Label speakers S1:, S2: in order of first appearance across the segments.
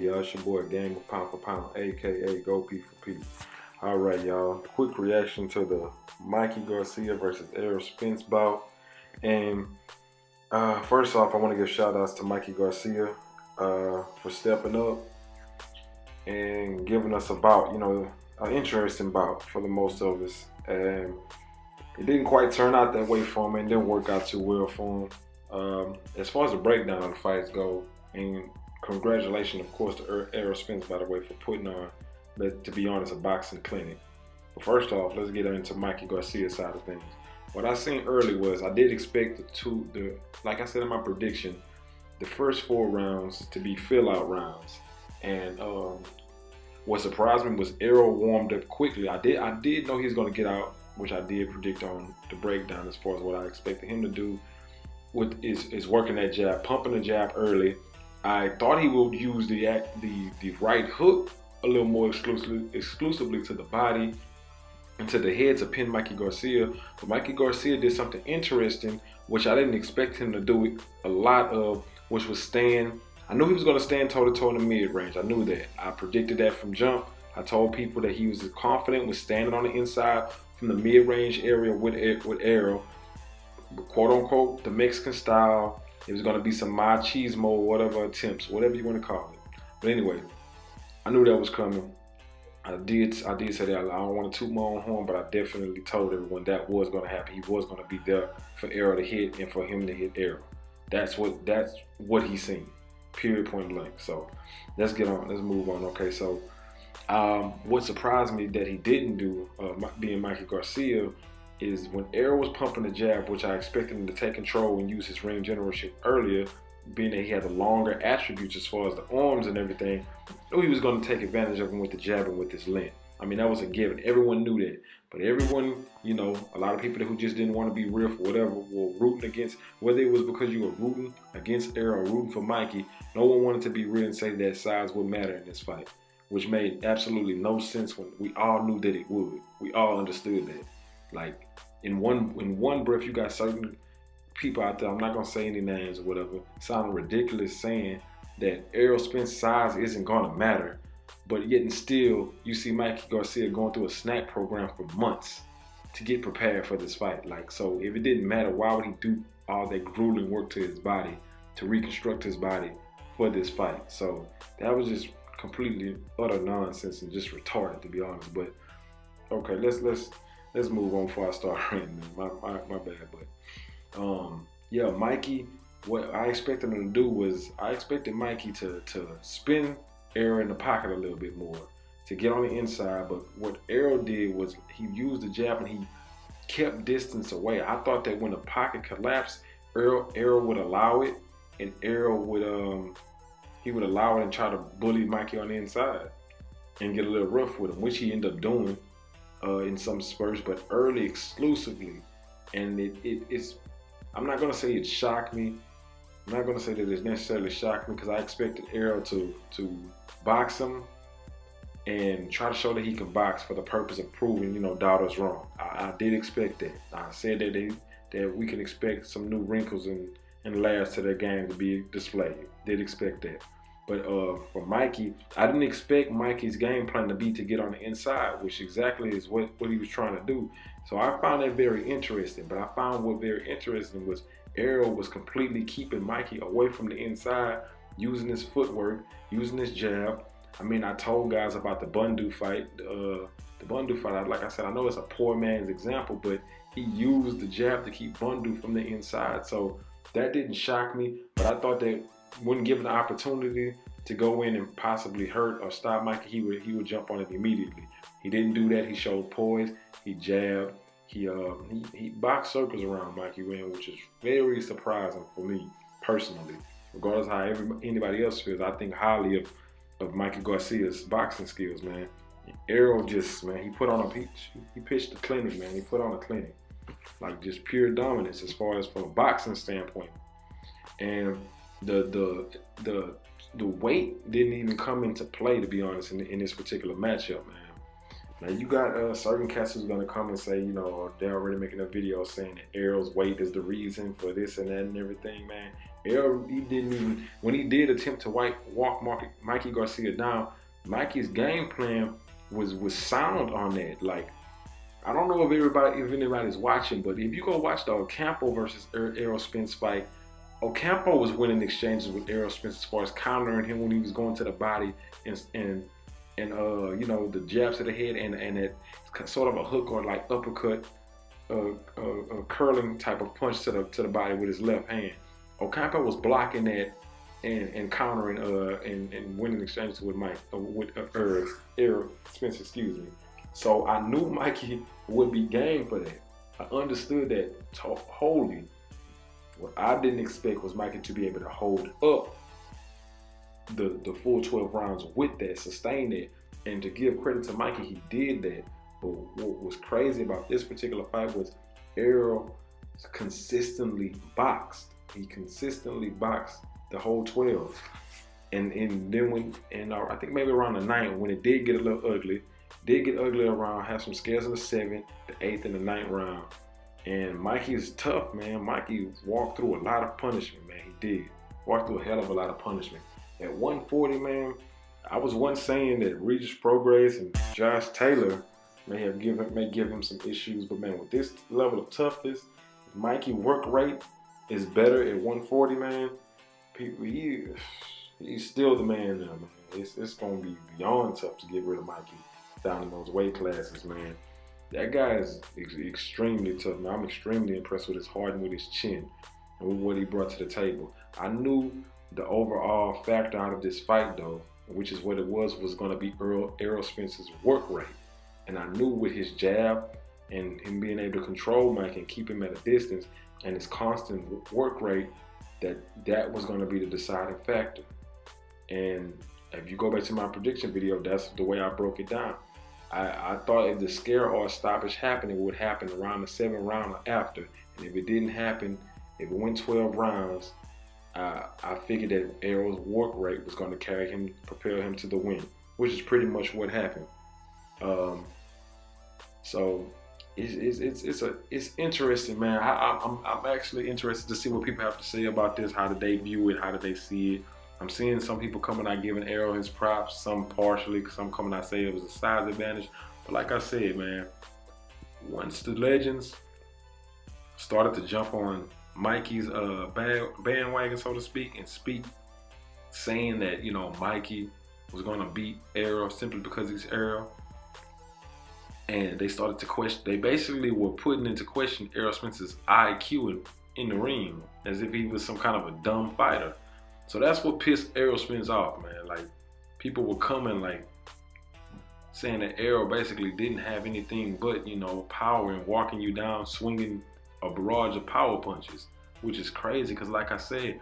S1: y'all? It's your boy Game of Pound for Pound, aka Go P for P. Alright, y'all. Quick reaction to the Mikey Garcia versus Errol Spence bout. And first off, I want to give shout outs to Mikey Garcia for stepping up and giving us a bout, an interesting bout for the most of us. And it didn't quite turn out that way for him, and didn't work out too well for him. As far as the breakdown of the fights go, and congratulations, of course, to Errol Spence, by the way, for putting on, to be honest, a boxing clinic. But first off, let's get into Mikey Garcia's side of things. What I seen early was I did expect like I said in my prediction, the first 4 rounds to be fill-out rounds. And what surprised me was Errol warmed up quickly. I did know he was going to get out, which I did predict on the breakdown as far as what I expected him to do. Is working that jab, pumping the jab early. I thought he would use the right hook a little more exclusively to the body and to the head to pin Mikey Garcia. But Mikey Garcia did something interesting, which I didn't expect him to do a lot of, which was stand. I knew he was going to stand toe-to-toe in the mid-range. I knew that. I predicted that from jump. I told people that he was confident with standing on the inside from the mid-range area with Errol, quote-unquote, the Mexican style. It was going to be some machismo, whatever attempts, whatever you want to call it. But anyway, I knew that was coming. I did say that. I don't want to toot my own horn, but I definitely told everyone that was going to happen. He was going to be there for Errol to hit and for him to hit Errol. That's what he's seen. Period, point blank. So let's get on. Let's move on. Okay, so what surprised me that he didn't do, being Mikey Garcia, is when Errol was pumping the jab, which I expected him to take control and use his ring generalship earlier, being that he had the longer attributes as far as the arms and everything, I knew he was going to take advantage of him with the jab and with his length. I mean, that was a given. Everyone knew that. But everyone, a lot of people who just didn't want to be real for whatever were rooting against, whether it was because you were rooting against Errol or rooting for Mikey, no one wanted to be real and say that size would matter in this fight, which made absolutely no sense when we all knew that it would. We all understood that. Like, in one breath, you got certain people out there, I'm not going to say any names or whatever, sounding ridiculous saying that Errol Spence's size isn't going to matter, but yet and still, you see Mikey Garcia going through a snack program for months to get prepared for this fight. Like, so if it didn't matter, why would he do all that grueling work to his body, to reconstruct his body for this fight? So that was just completely utter nonsense and just retarded, to be honest. But okay, let's move on before I start ranting. My bad. But yeah, Mikey, what I expected him to do was, I expected Mikey to spin Errol in the pocket a little bit more, to get on the inside. But what Errol did was he used the jab and he kept distance away. I thought that when the pocket collapsed, Errol would allow it, and Errol would he would allow it and try to bully Mikey on the inside and get a little rough with him, which he ended up doing in some spurts, but early exclusively. And it's, I'm not gonna say it shocked me. I'm not gonna say that it necessarily shocked me, because I expected Errol to box him and try to show that he can box for the purpose of proving, doubters wrong. I did expect that. I said that we can expect some new wrinkles and layers to their game to be displayed. Did expect that. But for Mikey, I didn't expect Mikey's game plan to be to get on the inside, which exactly is what he was trying to do. So I found that very interesting. But I found what very interesting was Errol was completely keeping Mikey away from the inside, using his footwork, using his jab. I mean, I told guys about the Bundu fight. The Bundu fight, like I said, I know it's a poor man's example, but he used the jab to keep Bundu from the inside. So that didn't shock me, but I thought that when given the opportunity to go in and possibly hurt or stop Mikey, he would jump on it immediately. He didn't do that. He showed poise. He jabbed. He boxed circles around Mikey Wynn, which is very surprising for me personally. Regardless of how anybody else feels, I think highly of Mikey Garcia's boxing skills, man. Errol just, man, he pitched the clinic, man. He put on a clinic, like just pure dominance as far as from a boxing standpoint. And the weight didn't even come into play, to be honest, in this particular matchup, man. Now you got certain cats who's gonna come and say, you know, they're already making a video saying that Errol's weight is the reason for this and that and everything, man. Errol, he didn't even, when he did attempt to walk Mikey Garcia down, Mikey's game plan was sound on that. Like, I don't know if anybody's watching, but if you go watch the Ocampo versus Errol Spence fight, Ocampo was winning exchanges with Errol Spence as far as countering him when he was going to the body and you know, the jabs to the head and that sort of a hook or like uppercut, curling type of punch to the body with his left hand. Ocampo was blocking that and countering and winning exchanges with Errol Spence, excuse me. So I knew Mikey would be game for that. I understood that wholly. What I didn't expect was Mikey to be able to hold up the full 12 rounds with that, sustain that, and to give credit to Mikey, he did that. But what was crazy about this particular fight was Errol consistently boxed. He consistently boxed the whole 12. And then when, I think maybe around the 9th, when it did get a little ugly, around, have some scares in the 7th, the 8th, and the 9th round. And Mikey is tough, man. Mikey walked through a lot of punishment, man. He did. Walked through a hell of a lot of punishment. At 140, man, I was once saying that Regis Prograis and Josh Taylor may give him some issues, but man, with this level of toughness, Mikey work rate is better at 140, man. He's still the man now, man. It's gonna be beyond tough to get rid of Mikey down in those weight classes, man. That guy is extremely tough, man. I'm extremely impressed with his heart and with his chin and with what he brought to the table. I knew the overall factor out of this fight, though, which is what it was going to be Errol Spence's work rate. And I knew with his jab and him being able to control Mike and keep him at a distance and his constant work rate, that was going to be the deciding factor. And if you go back to my prediction video, that's the way I broke it down. I thought if the scare or stoppage happened, it would happen around the 7th round or after. And if it didn't happen, if it went 12 rounds, I figured that Errol's work rate was going to propel him to the win, which is pretty much what happened. So it's interesting, man. I'm actually interested to see what people have to say about this. How did they view it? How did they see it? I'm seeing some people coming out giving Errol his props, some partially, some coming out saying it was a size advantage. But like I said, man, once the legends started to jump on Mikey's bandwagon, so to speak, and saying that, you know, Mikey was going to beat Errol simply because he's Errol, and they started to question, they basically were putting into question Errol Spence's IQ in the ring, as if he was some kind of a dumb fighter. So that's what pissed Errol Spence off, man. Like, people were coming, like, saying that Errol basically didn't have anything but, you know, power and walking you down, swinging a barrage of power punches, which is crazy. Because, like I said,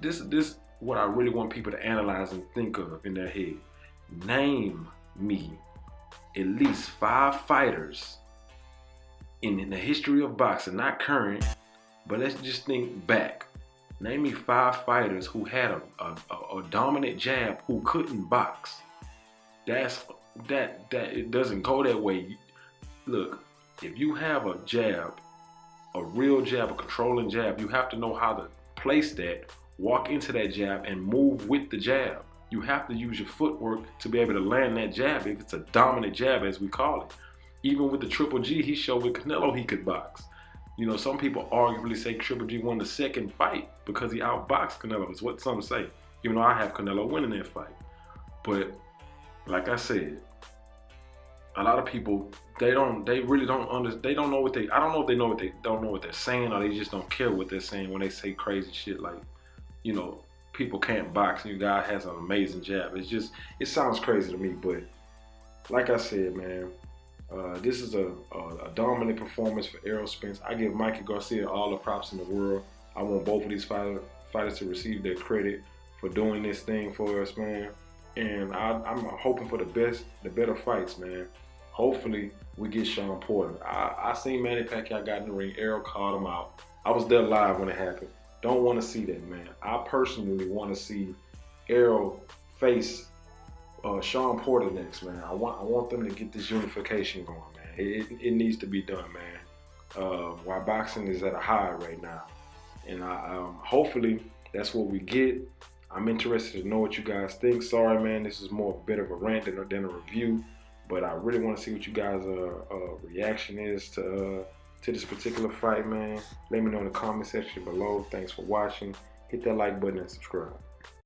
S1: this what I really want people to analyze and think of in their head. Name me at least 5 fighters in the history of boxing, not current, but let's just think back. Name me 5 fighters who had a dominant jab who couldn't box. It doesn't go that way. Look, if you have a jab, a real jab, a controlling jab, you have to know how to place that, walk into that jab, and move with the jab. You have to use your footwork to be able to land that jab if it's a dominant jab, as we call it. Even with the Triple G, he showed with Canelo he could box. You know, some people arguably say Triple G won the second fight because he outboxed Canelo, is what some say. Even though I have Canelo winning that fight. But like I said, a lot of people, they really don't understand. They don't know what I don't know if they know what they don't know what they're saying, or they just don't care what they're saying when they say crazy shit like, you know, people can't box and your guy has an amazing jab. It sounds crazy to me, but like I said, man, this is a dominant performance for Errol Spence. I give Mikey Garcia all the props in the world. I want both of these fighters to receive their credit for doing this thing for us, man. And I'm hoping for the better fights, man. Hopefully we get Sean Porter. I seen Manny Pacquiao got in the ring. Errol called him out. I was there live when it happened. Don't want to see that, man. I personally want to see Errol face Sean Porter next, man. I want them to get this unification going, man. It needs to be done, man. While boxing is at a high right now, and hopefully that's what we get. I'm interested to know what you guys think. Sorry, man, this is more a bit of a rant than a review, but I really want to see what you guys' reaction is to this particular fight, man. Let me know in the comment section below. Thanks for watching. Hit that like button and subscribe.